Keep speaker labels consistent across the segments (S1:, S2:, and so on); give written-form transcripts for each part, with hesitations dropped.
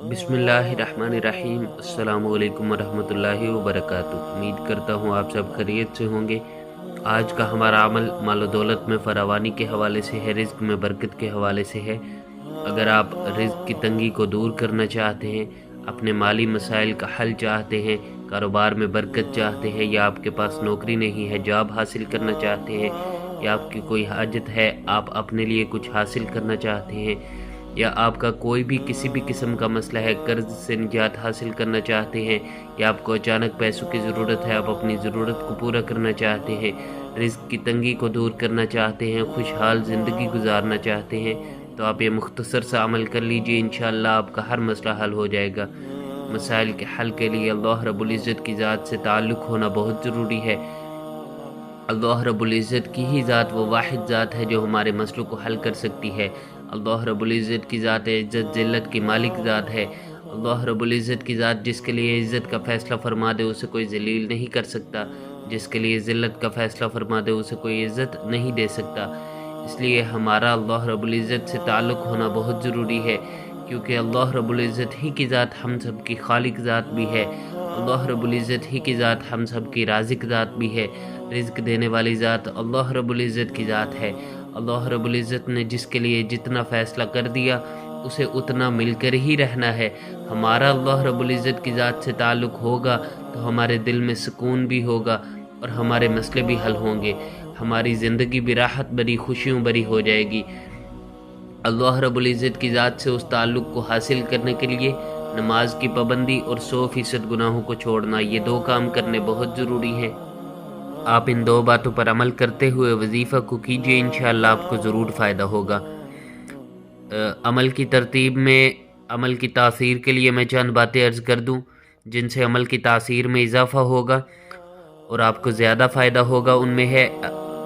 S1: بسم اللہ الرحمن الرحیم۔ السلام علیکم ورحمۃ اللہ وبرکاتہ۔ امید کرتا ہوں آپ سب خیریت سے ہوں گے۔ آج کا ہمارا عمل مال و دولت میں فراوانی کے حوالے سے ہے، رزق میں برکت کے حوالے سے ہے۔ اگر آپ رزق کی تنگی کو دور کرنا چاہتے ہیں، اپنے مالی مسائل کا حل چاہتے ہیں، کاروبار میں برکت چاہتے ہیں، یا آپ کے پاس نوکری نہیں ہے، جاب حاصل کرنا چاہتے ہیں، یا آپ کی کوئی حاجت ہے، آپ اپنے لیے کچھ حاصل کرنا چاہتے ہیں، یا آپ کا کوئی بھی کسی بھی قسم کا مسئلہ ہے، قرض سے نجات حاصل کرنا چاہتے ہیں، یا آپ کو اچانک پیسوں کی ضرورت ہے، آپ اپنی ضرورت کو پورا کرنا چاہتے ہیں، رزق کی تنگی کو دور کرنا چاہتے ہیں، خوشحال زندگی گزارنا چاہتے ہیں، تو آپ یہ مختصر سا عمل کر لیجئے، انشاءاللہ آپ کا ہر مسئلہ حل ہو جائے گا۔ مسائل کے حل کے لیے اللہ رب العزت کی ذات سے تعلق ہونا بہت ضروری ہے۔ اللہ رب العزت کی ہی ذات وہ واحد ذات ہے جو ہمارے مسئلوں کو حل کر سکتی ہے۔ اللہ رب العزت کی ذات عزت ذلت کی مالک ذات ہے۔ اللہ رب العزت کی ذات جس کے لیے عزت کا فیصلہ فرما دے اسے کوئی ذلیل نہیں کر سکتا، جس کے لیے ذلت کا فیصلہ فرما دے اسے کوئی عزت نہیں دے سکتا۔ اس لیے ہمارا اللہ رب العزت سے تعلق ہونا بہت ضروری ہے، کیونکہ اللہ رب العزت ہی کی ذات ہم سب کی خالق ذات بھی ہے۔ اللہ رب العزت ہی کی ذات ہم سب کی رازق ذات بھی ہے۔ رزق دینے والی ذات اللہ رب العزت کی ذات ہے۔ اللہ رب العزت نے جس کے لیے جتنا فیصلہ کر دیا اسے اتنا مل کر ہی رہنا ہے۔ ہمارا اللہ رب العزت کی ذات سے تعلق ہوگا تو ہمارے دل میں سکون بھی ہوگا اور ہمارے مسئلے بھی حل ہوں گے، ہماری زندگی بھی راحت بری خوشیوں بری ہو جائے گی۔ اللہ رب العزت کی ذات سے اس تعلق کو حاصل کرنے کے لیے نماز کی پابندی اور 100% گناہوں کو چھوڑنا، یہ دو کام کرنے بہت ضروری ہیں۔ آپ ان دو باتوں پر عمل کرتے ہوئے وظیفہ کو کیجئے، انشاءاللہ آپ کو ضرور فائدہ ہوگا۔ عمل کی ترتیب میں عمل کی تاثیر کے لیے میں چند باتیں عرض کر دوں جن سے عمل کی تاثیر میں اضافہ ہوگا اور آپ کو زیادہ فائدہ ہوگا۔ ان میں ہے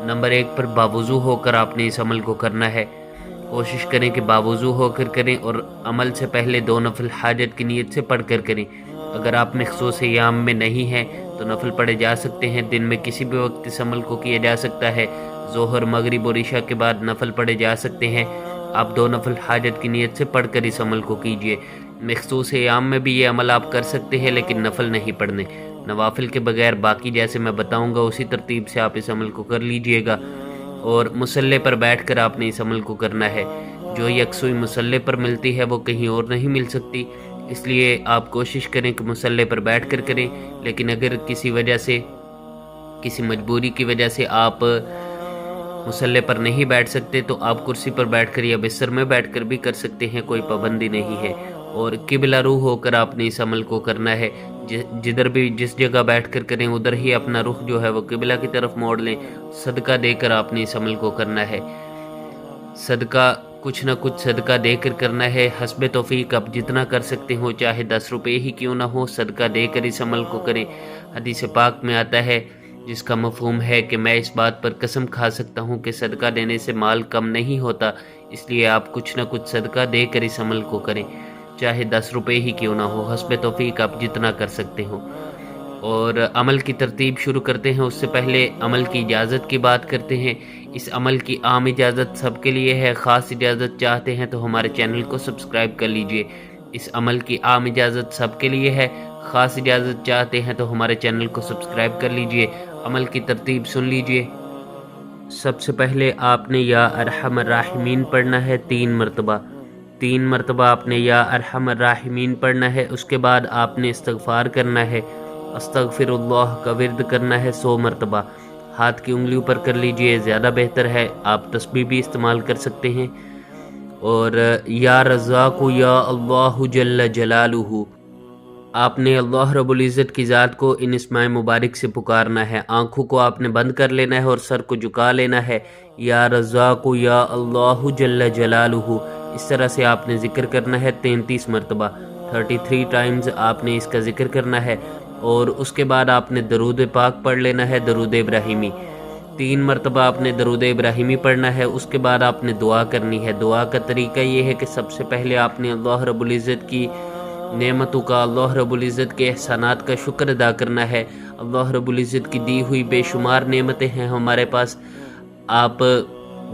S1: نمبر 1 پر باوضو ہو کر آپ نے اس عمل کو کرنا ہے۔ کوشش کریں کہ باوضو ہو کر کریں اور عمل سے پہلے 2 نفل حاجت کی نیت سے پڑھ کر کریں۔ اگر آپ مخصوص ایام میں نہیں ہیں تو نفل پڑھے جا سکتے ہیں، دن میں کسی بھی وقت اس عمل کو کیا جا سکتا ہے۔ ظہر مغرب اور عشاء کے بعد نفل پڑھے جا سکتے ہیں۔ آپ 2 نفل حاجت کی نیت سے پڑھ کر اس عمل کو کیجئے۔ مخصوص ایام میں بھی یہ عمل آپ کر سکتے ہیں لیکن نفل نہیں پڑھنے، نوافل کے بغیر، باقی جیسے میں بتاؤں گا اسی ترتیب سے آپ اس عمل کو کر لیجئے گا۔ اور مصلی پر بیٹھ کر آپ نے اس عمل کو کرنا ہے۔ جو یکسوئی مصلی پر ملتی ہے وہ کہیں اور نہیں مل سکتی، اس لیے آپ کوشش کریں کہ مصلی پر بیٹھ کر کریں۔ لیکن اگر کسی وجہ سے، کسی مجبوری کی وجہ سے آپ مصلی پر نہیں بیٹھ سکتے تو آپ کرسی پر بیٹھ کر یا بستر میں بیٹھ کر بھی کر سکتے ہیں، کوئی پابندی نہیں ہے۔ اور قبلہ رو ہو کر آپ نے اس عمل کو کرنا ہے۔ جدھر بھی جس جگہ بیٹھ کر کریں ادھر ہی اپنا رخ جو ہے وہ قبلہ کی طرف موڑ لیں۔ صدقہ دے کر آپ نے اس عمل کو کرنا ہے۔ صدقہ کچھ نہ کچھ صدقہ دے کر کرنا ہے، حسب توفیق آپ جتنا کر سکتے ہو، چاہے 10 روپے ہی کیوں نہ ہو، صدقہ دے کر اس عمل کو کریں۔ حدیث پاک میں آتا ہے جس کا مفہوم ہے کہ میں اس بات پر قسم کھا سکتا ہوں کہ صدقہ دینے سے مال کم نہیں ہوتا، اس لیے آپ کچھ نہ کچھ صدقہ دے کر اس عمل کو کریں، چاہے 10 روپے ہی کیوں نہ ہو، حسب توفیق آپ جتنا کر سکتے ہو۔ اور عمل کی ترتیب شروع کرتے ہیں، اس سے پہلے عمل کی اجازت کی بات کرتے ہیں۔ اس عمل کی عام اجازت سب کے لیے ہے، خاص اجازت چاہتے ہیں تو ہمارے چینل کو سبسکرائب کر لیجئے۔ اس عمل کی عام اجازت سب کے لیے ہے، خاص اجازت چاہتے ہیں تو ہمارے چینل کو سبسکرائب کر لیجئے۔ عمل کی ترتیب سن لیجئے۔ سب سے پہلے آپ نے یا ارحم الراحمین پڑھنا ہے 3 مرتبہ۔ 3 مرتبہ آپ نے یا ارحم الراحمین پڑھنا ہے۔ اس کے بعد آپ نے استغفار کرنا ہے، استغفر اللہ کا ورد کرنا ہے 100 مرتبہ۔ ہاتھ کی انگلیوں پر کر لیجئے، زیادہ بہتر ہے، آپ تسبیح بھی استعمال کر سکتے ہیں۔ اور یا رزاق یا اللہ جل جلالہ، آپ نے اللہ رب العزت کی ذات کو ان اسماء مبارک سے پکارنا ہے۔ آنکھوں کو آپ نے بند کر لینا ہے اور سر کو جھکا لینا ہے، یا رزاق یا اللہ جل جلالہ۔ اس طرح سے آپ نے ذکر کرنا ہے 33 مرتبہ، 33 ٹائمز آپ نے اس کا ذکر کرنا ہے۔ اور اس کے بعد آپ نے درود پاک پڑھ لینا ہے، درود ابراہیمی 3 مرتبہ آپ نے درود ابراہیمی پڑھنا ہے۔ اس کے بعد آپ نے دعا کرنی ہے۔ دعا کا طریقہ یہ ہے کہ سب سے پہلے آپ نے اللہ رب العزت کی نعمتوں کا، اللہ رب العزت کے احسانات کا شکر ادا کرنا ہے۔ اللہ رب العزت کی دی ہوئی بے شمار نعمتیں ہیں ہمارے پاس، آپ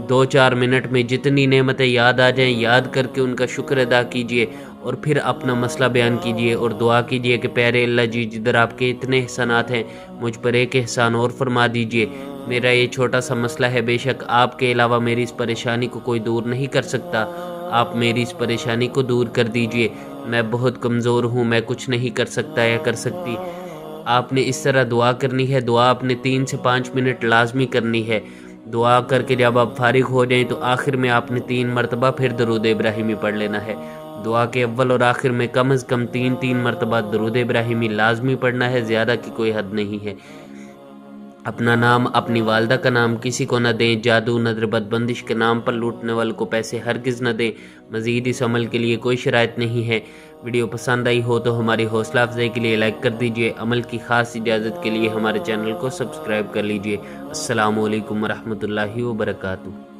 S1: 2-4 منٹ میں جتنی نعمتیں یاد آ جائیں یاد کر کے ان کا شکر ادا کیجئے۔ اور پھر اپنا مسئلہ بیان کیجئے اور دعا کیجئے کہ پیارے اللہ جی، جدھر آپ کے اتنے احسانات ہیں، مجھ پر ایک احسان اور فرما دیجئے۔ میرا یہ چھوٹا سا مسئلہ ہے، بے شک آپ کے علاوہ میری اس پریشانی کو کوئی دور نہیں کر سکتا، آپ میری اس پریشانی کو دور کر دیجئے۔ میں بہت کمزور ہوں، میں کچھ نہیں کر سکتا یا کر سکتی۔ آپ نے اس طرح دعا کرنی ہے، دعا آپ نے 3 سے 5 منٹ لازمی کرنی ہے۔ دعا کر کے جب آپ فارغ ہو جائیں تو آخر میں آپ نے 3 مرتبہ پھر درود ابراہیمی پڑھ لینا ہے۔ دعا کے اول اور آخر میں کم از کم 3 مرتبہ درود ابراہیمی لازمی پڑھنا ہے، زیادہ کی کوئی حد نہیں ہے۔ اپنا نام، اپنی والدہ کا نام کسی کو نہ دیں، جادو نظر بد بندش کے نام پر لوٹنے والوں کو پیسے ہرگز نہ دیں۔ مزید اس عمل کے لیے کوئی شرائط نہیں ہے۔ ویڈیو پسند آئی ہو تو ہماری حوصلہ افزائی کے لیے لائک کر دیجئے، عمل کی خاص اجازت کے لیے ہمارے چینل کو سبسکرائب کر لیجئے۔ السلام علیکم ورحمۃ اللہ وبرکاتہ۔